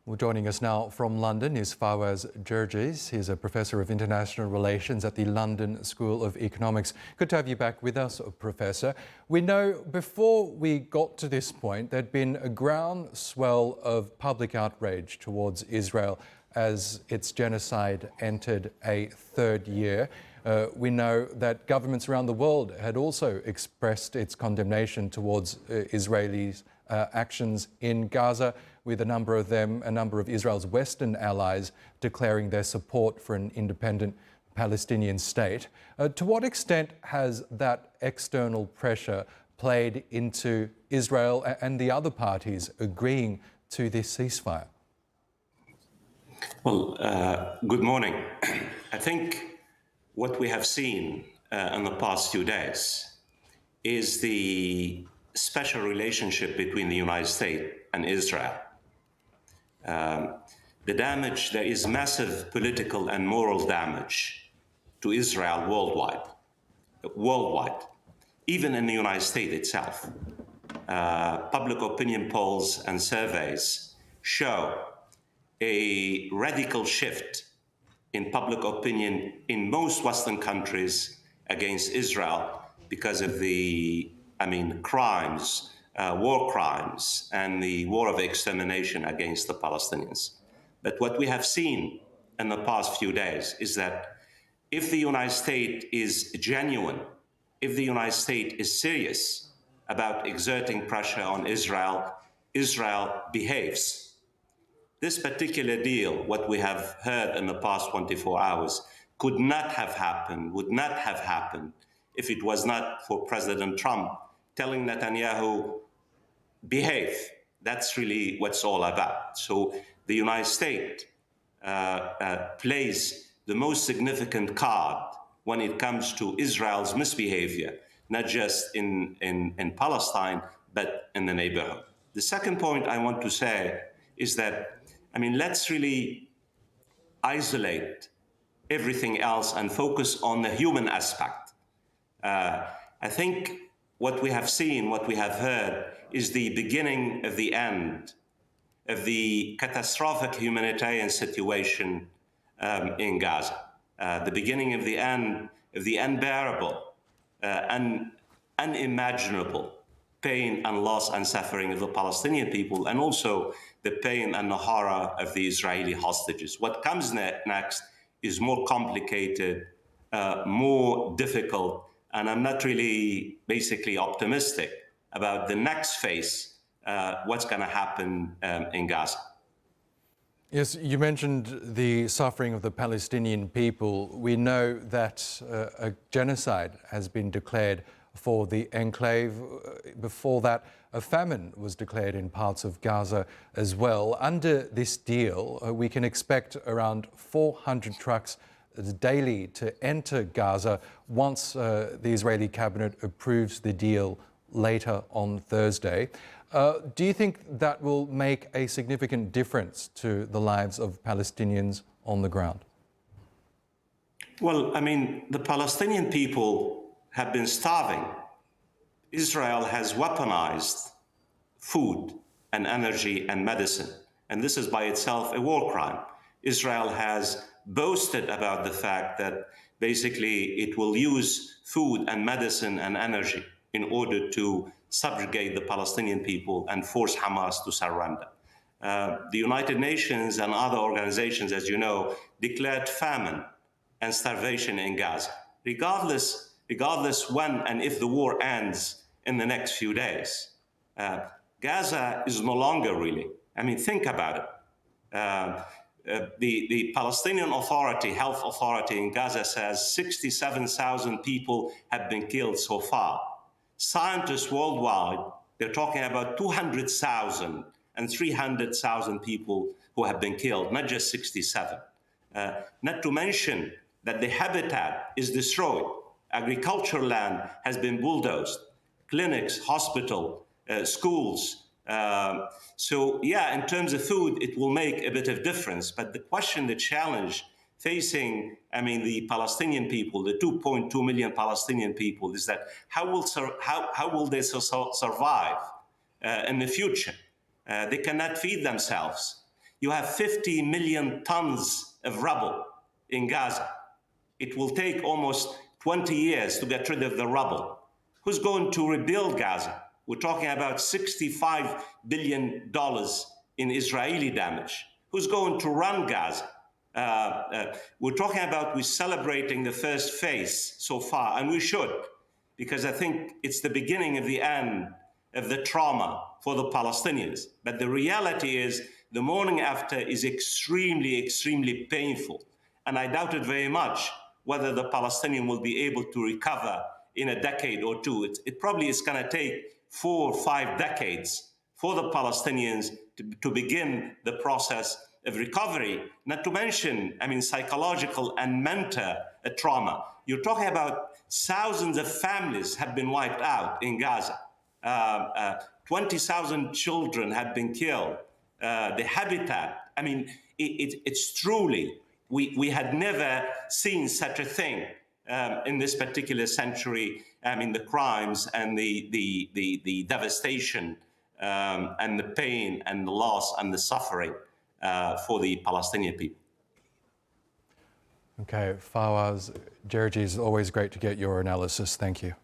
Well, joining us now from London is Fawaz Gerges. He's a professor of international relations at the London School of Economics. Good to have you back with us, Professor. We know before we got to this point, there'd been a groundswell of public outrage towards Israel as its genocide entered a third year. We know that governments around the world had also expressed its condemnation towards Israelis' actions in Gaza, with a number of Israel's Western allies declaring their support for an independent Palestinian state. To what extent has that external pressure played into Israel and the other parties agreeing to this ceasefire? Well, good morning. I think what we have seen in the past few days is the special relationship between the United States and Israel. There is massive political and moral damage to Israel worldwide, even in the United States itself. Public opinion polls and surveys show a radical shift in public opinion in most Western countries against Israel because of the, crimes, war crimes, and the war of extermination against the Palestinians. But what we have seen in the past few days is that if the United States is genuine, if the United States is serious about exerting pressure on Israel, Israel behaves. This particular deal, what we have heard in the past 24 hours, could not have happened, would not have happened if it was not for President Trump telling Netanyahu, behave. That's really what's all about. So the United States plays the most significant card when it comes to Israel's misbehavior, not just in Palestine, but in the neighborhood. The second point I want to say is that, let's really isolate everything else and focus on the human aspect. I think what we have seen, what we have heard, is the beginning of the end of the catastrophic humanitarian situation in Gaza, the beginning of the end of the unbearable and unimaginable pain and loss and suffering of the Palestinian people, and also the pain and the horror of the Israeli hostages. What comes next is more complicated, more difficult, and I'm not really basically optimistic about the next phase, what's going to happen in Gaza. Yes, you mentioned the suffering of the Palestinian people. We know that a genocide has been declared for the enclave. Before that, a famine was declared in parts of Gaza as well. Under this deal, we can expect around 400 trucks daily to enter Gaza once the Israeli cabinet approves the deal later on Thursday. Do you think that will make a significant difference to the lives of Palestinians on the ground? Well, the Palestinian people have been starving. Israel has weaponized food and energy and medicine, and this is by itself a war crime. Israel has boasted about the fact that basically it will use food and medicine and energy in order to subjugate the Palestinian people and force Hamas to surrender. The United Nations and other organizations, as you know, declared famine and starvation in Gaza. Regardless when and if the war ends in the next few days, Gaza is no longer really. Think about it. The Palestinian Authority, Health Authority in Gaza says 67,000 people have been killed so far. Scientists worldwide, they're talking about 200,000 and 300,000 people who have been killed, not just 67. Not to mention that the habitat is destroyed. Agricultural land has been bulldozed. Clinics, hospital, schools. So yeah, in terms of food, it will make a bit of difference. But the question, the challenge facing, the Palestinian people, the 2.2 million Palestinian people, is that how will they survive in the future? They cannot feed themselves. You have 50 million tons of rubble in Gaza. It will take almost 20 years to get rid of the rubble. Who's going to rebuild Gaza? We're talking about $65 billion in Israeli damage. Who's going to run Gaza? We're celebrating the first phase so far, and we should, because I think it's the beginning of the end of the trauma for the Palestinians. But the reality is the morning after is extremely, extremely painful. And I doubt it very much whether the Palestinian will be able to recover in a decade or two. It probably is going to take 4 or 5 decades for the Palestinians to begin the process of recovery, not to mention, psychological and mental trauma. You're talking about thousands of families have been wiped out in Gaza. 20,000 children have been killed. The habitat, it's truly, we had never seen such a thing in this particular century. The crimes and the devastation and the pain and the loss and the suffering for the Palestinian people. Okay, Fawaz Gerges, always great to get your analysis. Thank you.